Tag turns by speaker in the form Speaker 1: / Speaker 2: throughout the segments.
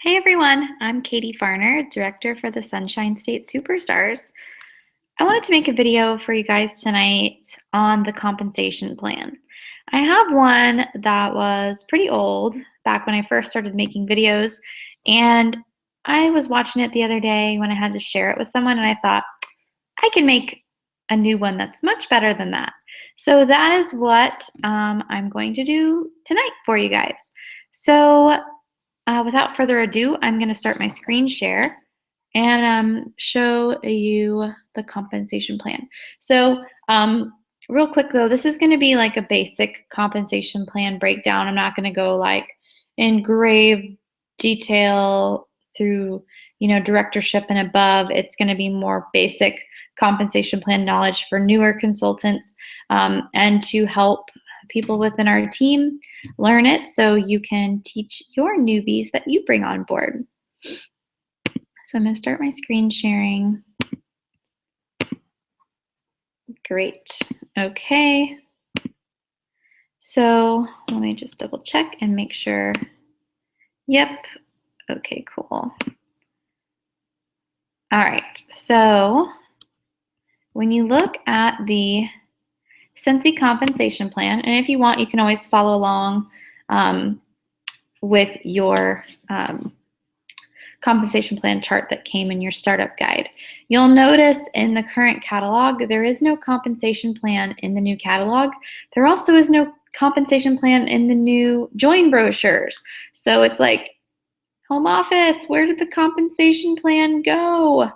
Speaker 1: Hey everyone, I'm Katie Farner, Director for the Sunshine State Superstars. I wanted to make a video for you guys tonight on the compensation plan. I have one that was pretty old back when I first started making videos, and I was watching it the other day when I had to share it with someone, and I thought, I can make a new one that's much better than that. So that is what I'm going to do tonight for you guys. So without further ado, I'm going to start my screen share and show you the compensation plan. So real quick though, this is going to be like a basic compensation plan breakdown. I'm not going to go like in grave detail through, directorship and above. It's going to be more basic compensation plan knowledge for newer consultants and to help people within our team learn it so you can teach your newbies that you bring on board. So I'm going to start my screen sharing. Great. Okay. So let me just double check and make sure. Yep. Okay, cool. All right. So when you look at the Scentsy compensation plan, and if you want, you can always follow along with your compensation plan chart that came in your startup guide. You'll notice in the current catalog, there is no compensation plan in the new catalog. There also is no compensation plan in the new join brochures. So it's like, home office, where did the compensation plan go?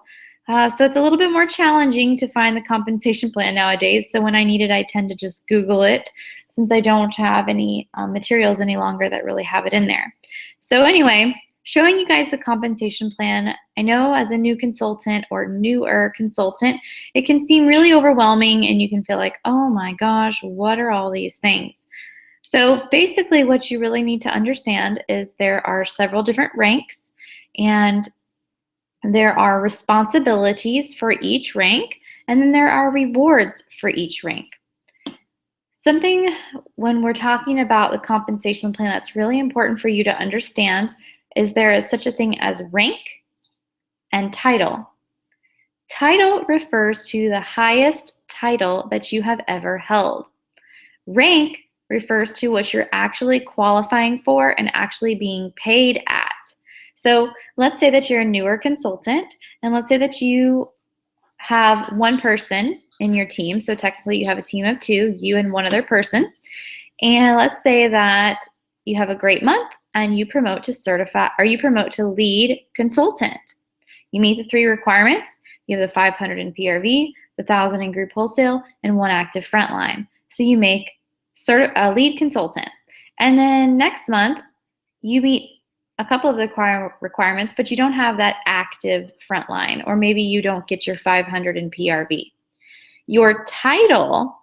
Speaker 1: So it's a little bit more challenging to find the compensation plan nowadays. So when I need it, I tend to just Google it since I don't have any materials any longer that really have it in there. So anyway, showing you guys the compensation plan. I know as a new consultant or newer consultant, it can seem really overwhelming and you can feel like, oh my gosh, what are all these things? So basically what you really need to understand is there are several different ranks and there are responsibilities for each rank, and then there are rewards for each rank. Something when we're talking about the compensation plan that's really important for you to understand is there is such a thing as rank and title. Title refers to the highest title that you have ever held. Rank refers to what you're actually qualifying for and actually being paid at. So let's say that you're a newer consultant, and let's say that you have one person in your team. So technically you have a team of two, you and one other person. And let's say that you have a great month and you promote to certify, or you promote to lead consultant. You meet the 3 requirements. You have the 500 in PRV, the 1,000 in group wholesale, and 1 active frontline. So you make a lead consultant. And then next month, you meet a couple of the requirements, but you don't have that active frontline, or maybe you don't get your 500 in PRV. Your title,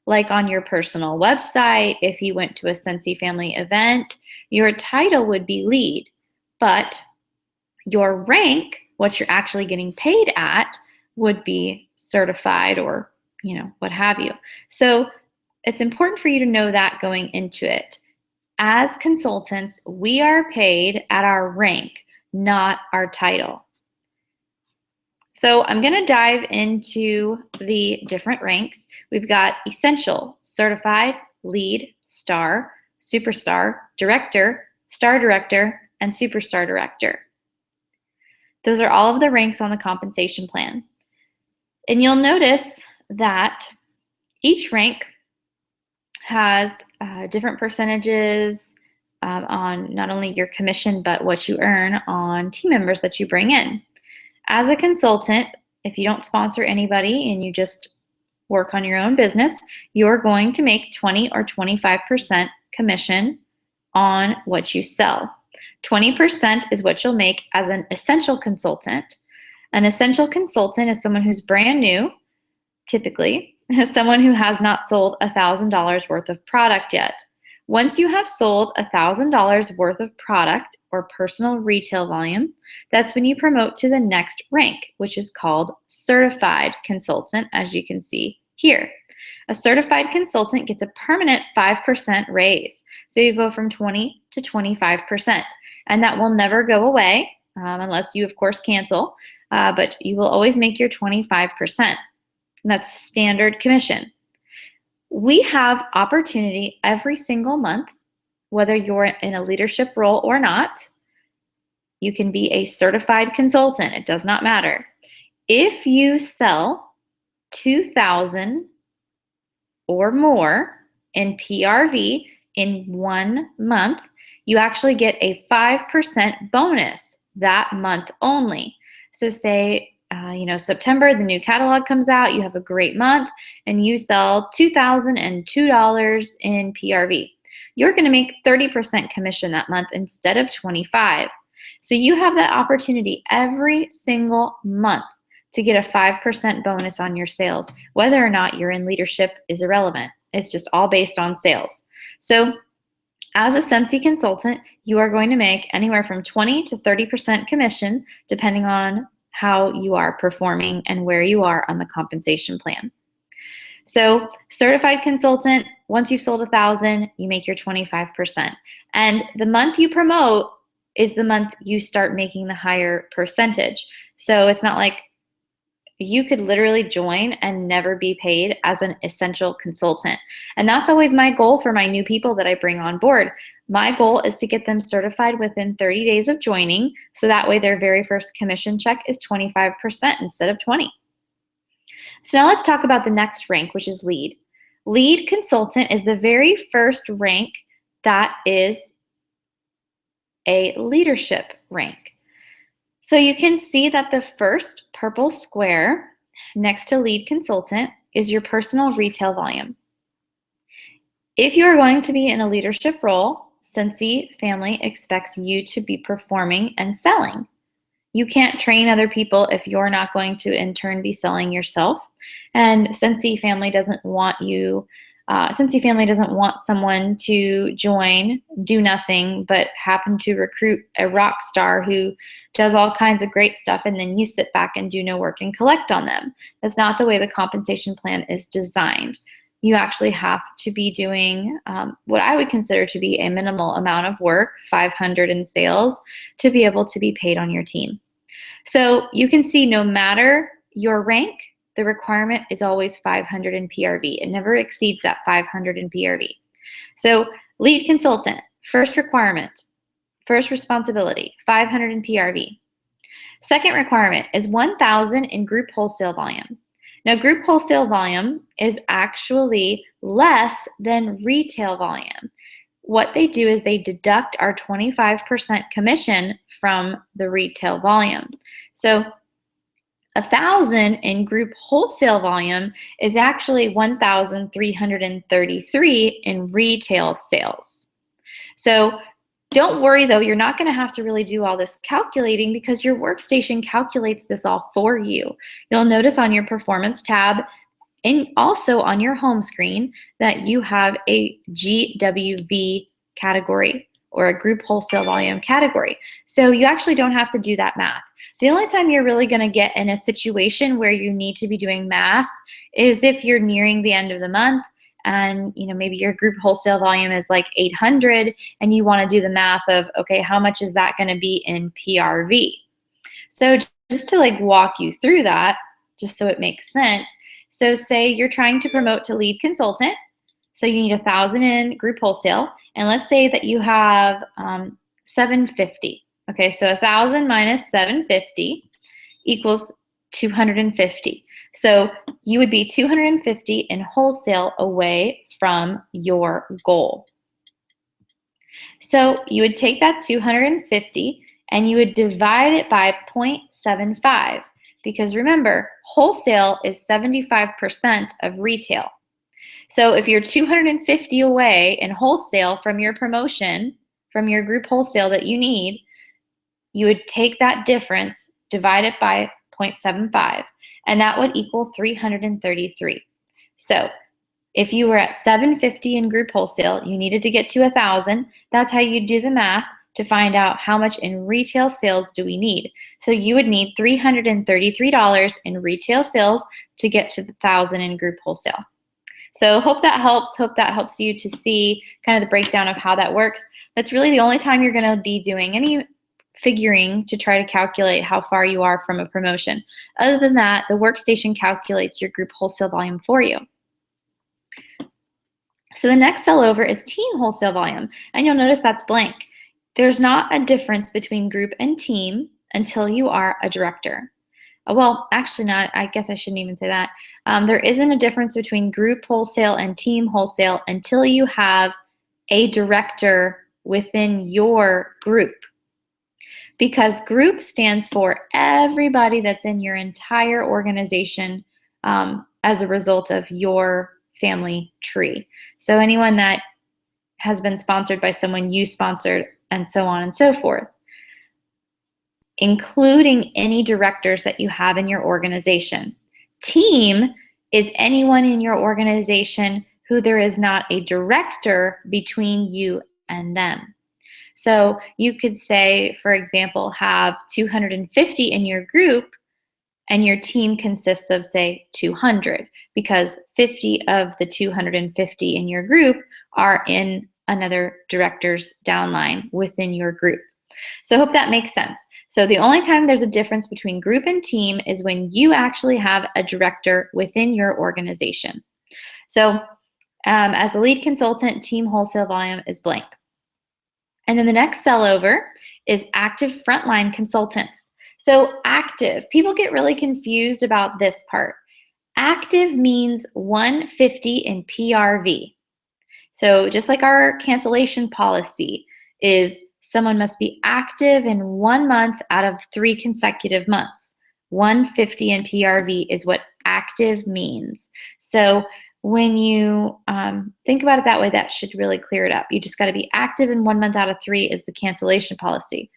Speaker 1: like on your personal website, if you went to a Scentsy family event, your title would be lead, but your rank, what you're actually getting paid at, would be certified or, what have you. So it's important for you to know that going into it. As consultants, we are paid at our rank, not our title. So I'm going to dive into the different ranks. We've got essential, certified, lead, star, superstar, director, star director, and superstar director. Those are all of the ranks on the compensation plan. And you'll notice that each rank has different percentages on not only your commission, but what you earn on team members that you bring in. As a consultant, if you don't sponsor anybody and you just work on your own business, you're going to make 20 or 25% commission on what you sell. 20% is what you'll make as an essential consultant. An essential consultant is someone who's brand new, typically, someone who has not sold $1,000 worth of product yet. Once you have sold $1,000 worth of product or personal retail volume, that's when you promote to the next rank, which is called certified consultant, as you can see here. A certified consultant gets a permanent 5% raise. So you go from 20 to 25%. And that will never go away unless you, of course, cancel. But you will always make your 25%. And that's standard commission. We have opportunity every single month, whether you're in a leadership role or not. You can be a certified consultant. It does not matter. If you sell 2,000 or more in PRV in 1 month, you actually get a 5% bonus that month only. So say, September, the new catalog comes out, you have a great month, and you sell $2,002 in PRV. You're going to make 30% commission that month instead of 25%. So you have that opportunity every single month to get a 5% bonus on your sales. Whether or not you're in leadership is irrelevant. It's just all based on sales. So as a Scentsy consultant, you are going to make anywhere from 20 to 30% commission depending on how you are performing and where you are on the compensation plan. So certified consultant, once you've sold 1,000, you make your 25%. And the month you promote is the month you start making the higher percentage. So it's not like you could literally join and never be paid as an essential consultant. And that's always my goal for my new people that I bring on board. My goal is to get them certified within 30 days of joining, so that way their very first commission check is 25% instead of 20%. So now let's talk about the next rank, which is lead. Lead consultant is the very first rank that is a leadership rank. So you can see that the first purple square next to lead consultant is your personal retail volume. If you are going to be in a leadership role, Scentsy family expects you to be performing and selling. You can't train other people if you're not going to in turn be selling yourself. And Scentsy family doesn't want someone to join, do nothing, but happen to recruit a rock star who does all kinds of great stuff, and then you sit back and do no work and collect on them. That's not the way the compensation plan is designed. You actually have to be doing what I would consider to be a minimal amount of work, 500 in sales, to be able to be paid on your team. So you can see no matter your rank, the requirement is always 500 in PRV. It never exceeds that 500 in PRV. So lead consultant, first requirement, first responsibility, 500 in PRV. Second requirement is 1,000 in group wholesale volume. Now, group wholesale volume is actually less than retail volume. What they do is they deduct our 25% commission from the retail volume. So 1,000 in group wholesale volume is actually 1,333 in retail sales. So don't worry though, you're not going to have to really do all this calculating because your workstation calculates this all for you. You'll notice on your performance tab and also on your home screen that you have a GWV category or a group wholesale volume category. So you actually don't have to do that math. The only time you're really going to get in a situation where you need to be doing math is if you're nearing the end of the month and maybe your group wholesale volume is like 800 and you want to do the math of, okay, how much is that going to be in PRV? So just to walk you through that, just so it makes sense. So say you're trying to promote to lead consultant. So you need 1,000 in group wholesale. And let's say that you have 750. Okay, so 1,000 minus 750 equals 250. So you would be 250 in wholesale away from your goal. So you would take that 250 and you would divide it by 0.75 because remember, wholesale is 75% of retail. So if you're 250 away in wholesale from your promotion, from your group wholesale that you need, you would take that difference, divide it by 0.75, and that would equal 333. So if you were at 750 in group wholesale, you needed to get to 1,000. That's how you do the math to find out how much in retail sales do we need. So you would need $333 in retail sales to get to the 1,000 in group wholesale. So hope that helps. Hope that helps you to see kind of the breakdown of how that works. That's really the only time you're going to be doing any figuring to try to calculate how far you are from a promotion. Other than that, the workstation calculates your group wholesale volume for you. So the next cell over is team wholesale volume, and you'll notice that's blank. There's not a difference between group and team until you are a director. Well, actually not. I guess I shouldn't even say that. There isn't a difference between group wholesale and team wholesale until you have a director within your group. Because group stands for everybody that's in your entire organization as a result of your family tree. So anyone that has been sponsored by someone you sponsored, and so on and so forth, including any directors that you have in your organization. Team is anyone in your organization who there is not a director between you and them. So you could say, for example, have 250 in your group and your team consists of, say, 200, because 50 of the 250 in your group are in another director's downline within your group. So I hope that makes sense. So the only time there's a difference between group and team is when you actually have a director within your organization. So as a lead consultant, team wholesale volume is blank. And then the next cell over is active frontline consultants. So active, people get really confused about this part. Active means 150 in PRV. So just like our cancellation policy is someone must be active in 1 month out of 3 consecutive months. 150 in PRV is what active means. So when you think about it that way, that should really clear it up. You just got to be active in 1 month out of 3 is the cancellation policy.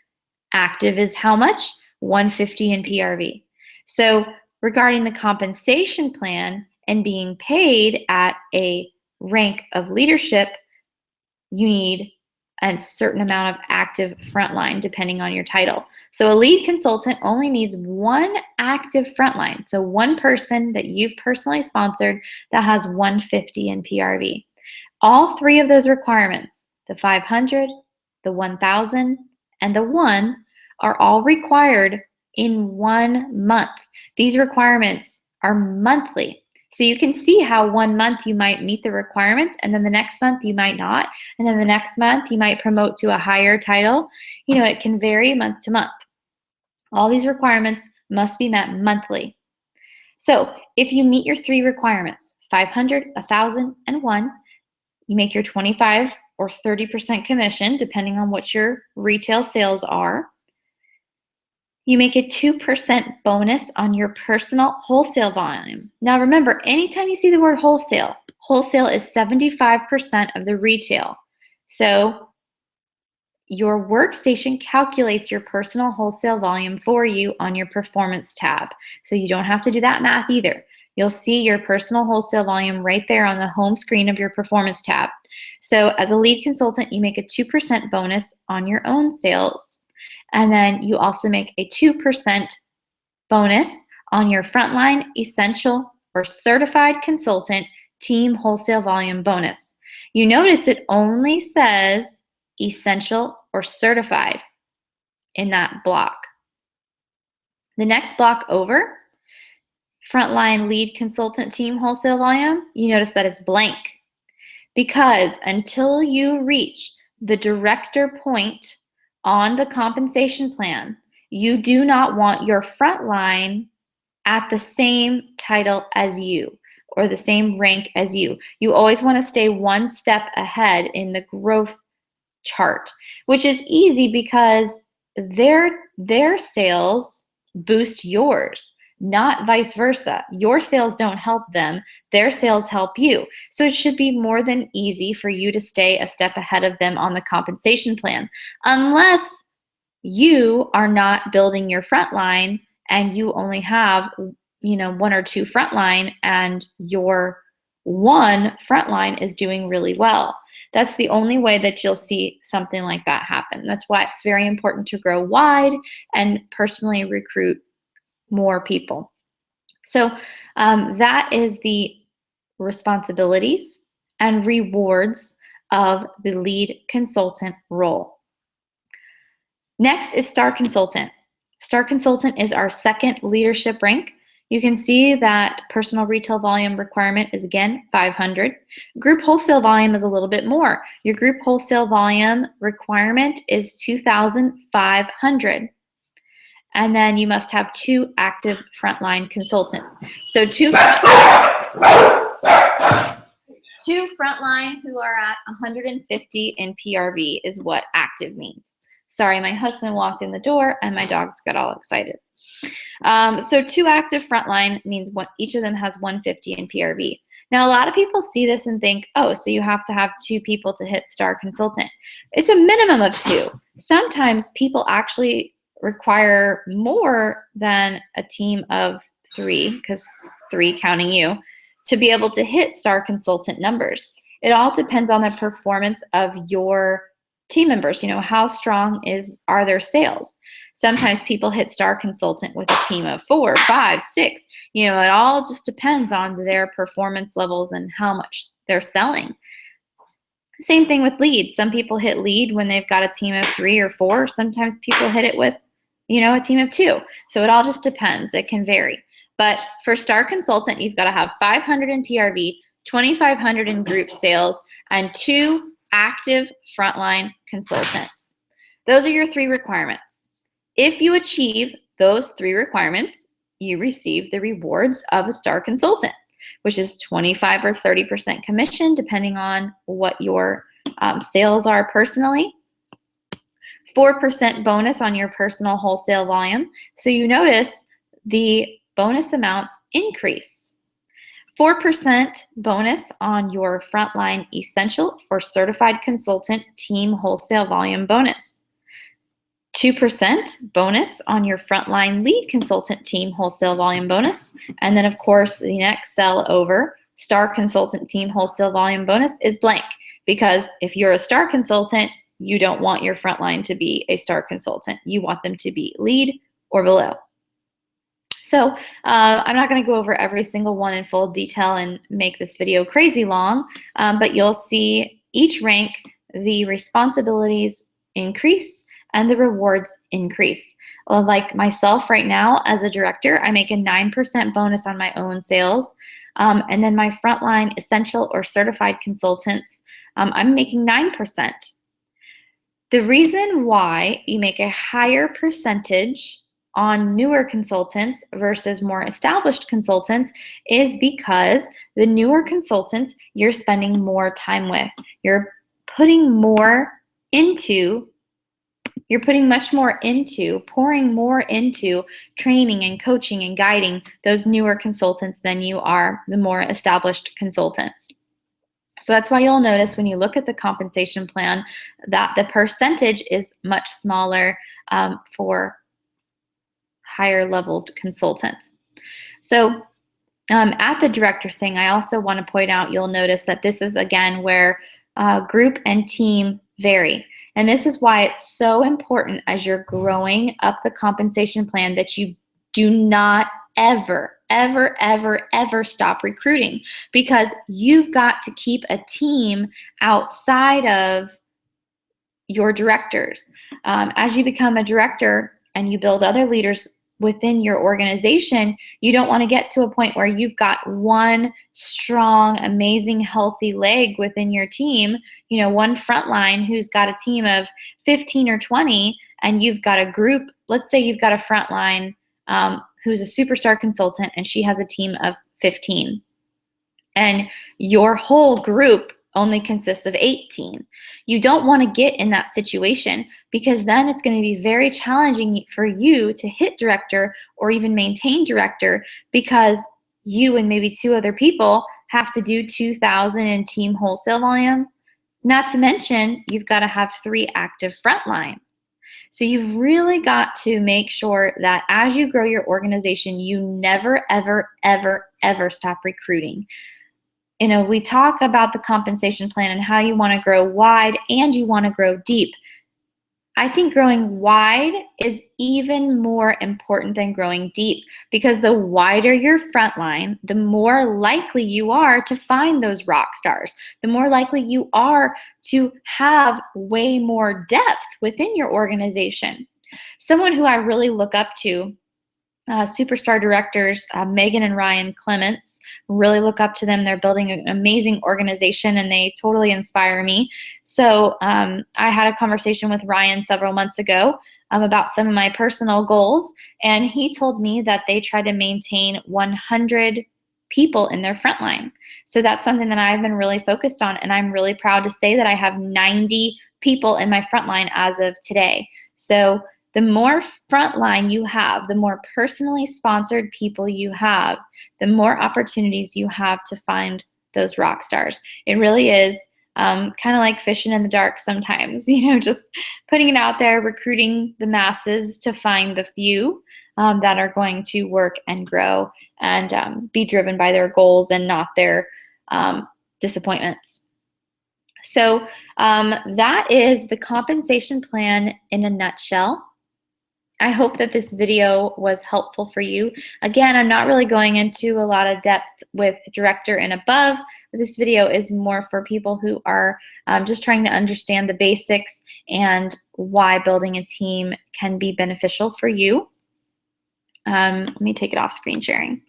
Speaker 1: Active is how much? 150 in PRV. So regarding the compensation plan and being paid at a rank of leadership, you need a certain amount of active frontline depending on your title. So a lead consultant only needs 1 active frontline. So 1 person that you've personally sponsored that has 150 in PRV. All 3 of those requirements, the 500, the 1,000, and the 1, are all required in 1 month. These requirements are monthly. So you can see how 1 month you might meet the requirements, and then the next month you might not, and then the next month you might promote to a higher title. You know, it can vary month to month. All these requirements must be met monthly. So if you meet your 3 requirements, 500, 1,000, and 1, you make your 25 or 30% commission, depending on what your retail sales are. You make a 2% bonus on your personal wholesale volume. Now remember, anytime you see the word wholesale, wholesale is 75% of the retail. So your workstation calculates your personal wholesale volume for you on your performance tab. So you don't have to do that math either. You'll see your personal wholesale volume right there on the home screen of your performance tab. So as a lead consultant, you make a 2% bonus on your own sales. And then you also make a 2% bonus on your frontline, essential, or certified consultant team wholesale volume bonus. You notice it only says essential or certified in that block. The next block over, frontline lead consultant team wholesale volume, you notice that it's blank, because until you reach the director point on the compensation plan, you do not want your frontline at the same title as you or the same rank as you. You always want to stay 1 step ahead in the growth chart, which is easy because their sales boost yours, not vice versa. Your sales don't help them, their sales help you. So it should be more than easy for you to stay a step ahead of them on the compensation plan, unless you are not building your front line and you only have, 1 or 2 frontline and your 1 frontline is doing really well. That's the only way that you'll see something like that happen. That's why it's very important to grow wide and personally recruit more people. So that is the responsibilities, and rewards of the lead consultant role. Next is Star Consultant. Star Consultant is our second leadership rank. You can see that personal retail volume requirement is again 500. Group wholesale volume is a little bit more. Your group wholesale volume requirement is 2,500. And then you must have 2 active frontline consultants. So two frontline who are at 150 in PRV is what active means. Sorry, my husband walked in the door and my dogs got all excited. So 2 active frontline means each of them has 150 in PRV. Now, a lot of people see this and think, oh, so you have to have 2 people to hit Star Consultant. It's a minimum of 2. Sometimes people actually require more than a team of 3, because 3 counting you, to be able to hit Star Consultant numbers. It all depends on the performance of your team members. You know, how strong are their sales? Sometimes people hit Star Consultant with a team of 4, 5, 6. You know, it all just depends on their performance levels and how much they're selling. Same thing with lead. Some people hit lead when they've got a team of 3 or 4. Sometimes people hit it with, you know, a team of 2. So it all just depends. It can vary. But for Star Consultant, you've got to have 500 in PRV, 2,500 in group sales, and 2 active frontline consultants. Those are your 3 requirements. If you achieve those 3 requirements, you receive the rewards of a Star Consultant, which is 25 or 30% commission, depending on what your sales are personally. 4% bonus on your personal wholesale volume. So you notice the bonus amounts increase. 4% bonus on your frontline essential or certified consultant team wholesale volume bonus. 2% bonus on your frontline lead consultant team wholesale volume bonus. And then, of course, the next cell over, Star Consultant team wholesale volume bonus, is blank, because if you're a Star Consultant, you don't want your frontline to be a Star Consultant. You want them to be lead or below. So I'm not going to go over every single one in full detail and make this video crazy long, but you'll see each rank, the responsibilities increase and the rewards increase. Like myself right now as a director, I make a 9% bonus on my own sales. And then my frontline essential or certified consultants, I'm making 9%. The reason why you make a higher percentage on newer consultants versus more established consultants is because the newer consultants you're spending more time with. You're putting much more into training and coaching and guiding those newer consultants than you are the more established consultants. So that's why you'll notice when you look at the compensation plan that the percentage is much smaller for higher leveled consultants. So at the director thing, I also want to point out, you'll notice that this is again where group and team vary. And this is why it's so important as you're growing up the compensation plan that you do not ever stop recruiting, because you've got to keep a team outside of your directors. As you become a director and you build other leaders within your organization, you don't want to get to a point where you've got one strong, amazing, healthy leg within your team, you know, one frontline who's got a team of 15 or 20, and you've got a group, let's say you've got a frontline who's a superstar consultant and she has a team of 15. And your whole group only consists of 18. You don't want to get in that situation, because then it's going to be very challenging for you to hit director or even maintain director, because you and maybe 2 other people have to do 2,000 in team wholesale volume. Not to mention, you've got to have 3 active frontline. So you've really got to make sure that as you grow your organization, you never, ever stop recruiting. You know, we talk about the compensation plan and how you want to grow wide and you want to grow deep. I think growing wide is even more important than growing deep, because the wider your front line, the more likely you are to find those rock stars, the more likely you are to have way more depth within your organization. Someone who I really look up to, superstar directors, Megan and Ryan Clements, really look up to them. They're building an amazing organization and they totally inspire me. So I had a conversation with Ryan several months ago about some of my personal goals, and he told me that they try to maintain 100 people in their front line. So that's something that I've been really focused on, and I'm really proud to say that I have 90 people in my front line as of today. So the more frontline you have, the more personally sponsored people you have, the more opportunities you have to find those rock stars. It really is kind of like fishing in the dark sometimes, just putting it out there, recruiting the masses to find the few that are going to work and grow and be driven by their goals and not their disappointments. So that is the compensation plan in a nutshell. I hope that this video was helpful for you. Again, I'm not really going into a lot of depth with director and above. This video is more for people who are just trying to understand the basics and why building a team can be beneficial for you. Let me take it off screen sharing.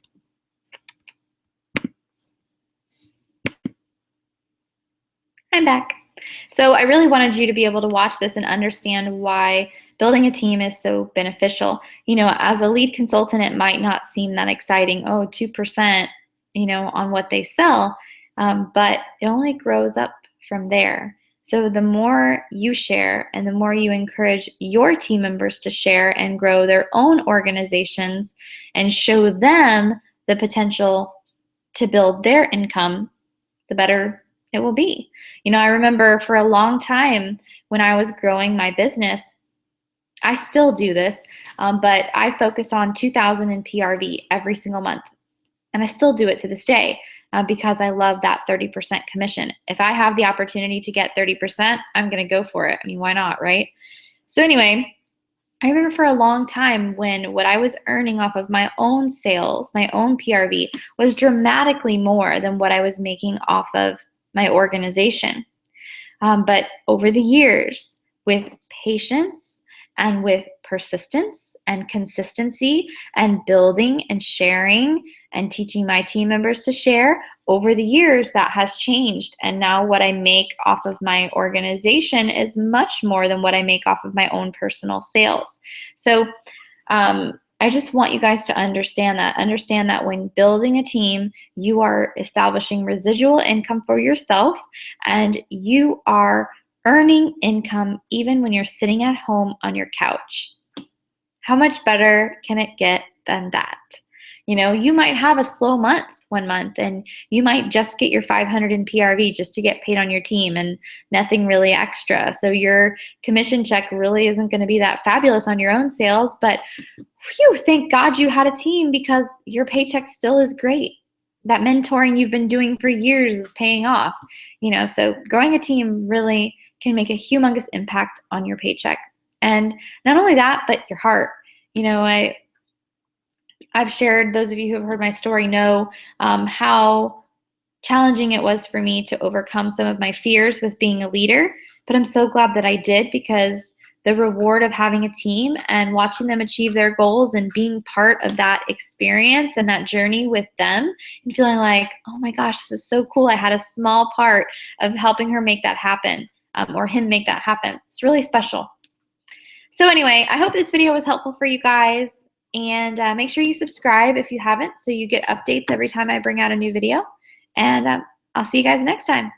Speaker 1: I'm back. So I really wanted you to be able to watch this and understand why building a team is so beneficial. As a lead consultant, it might not seem that exciting. Oh, 2%, on what they sell, but it only grows up from there. So the more you share and the more you encourage your team members to share and grow their own organizations and show them the potential to build their income, the better it will be. I remember for a long time when I was growing my business, I still do this, but I focused on 2,000 in PRV every single month. And I still do it to this day because I love that 30% commission. If I have the opportunity to get 30%, I'm going to go for it. I mean, why not, right? So anyway, I remember for a long time when what I was earning off of my own sales, my own PRV, was dramatically more than what I was making off of my organization. But over the years, with patience and with persistence and consistency and building and sharing and teaching my team members to share, over the years that has changed. And now what I make off of my organization is much more than what I make off of my own personal sales. So I just want you guys to understand that when building a team, you are establishing residual income for yourself, and you are earning income even when you're sitting at home on your couch. How much better can it get than that? You might have a slow month one month, and you might just get your 500 in PRV just to get paid on your team and nothing really extra. So your commission check really isn't going to be that fabulous on your own sales, but whew, thank God you had a team, because your paycheck still is great. That mentoring you've been doing for years is paying off. So growing a team really can make a humongous impact on your paycheck. And not only that, but your heart. I've shared, those of you who have heard my story know how challenging it was for me to overcome some of my fears with being a leader. But I'm so glad that I did, because the reward of having a team and watching them achieve their goals and being part of that experience and that journey with them and feeling like, oh my gosh, this is so cool. I had a small part of helping her make that happen, or him make that happen. It's really special. So anyway, I hope this video was helpful for you guys. And make sure you subscribe if you haven't, so you get updates every time I bring out a new video. And I'll see you guys next time.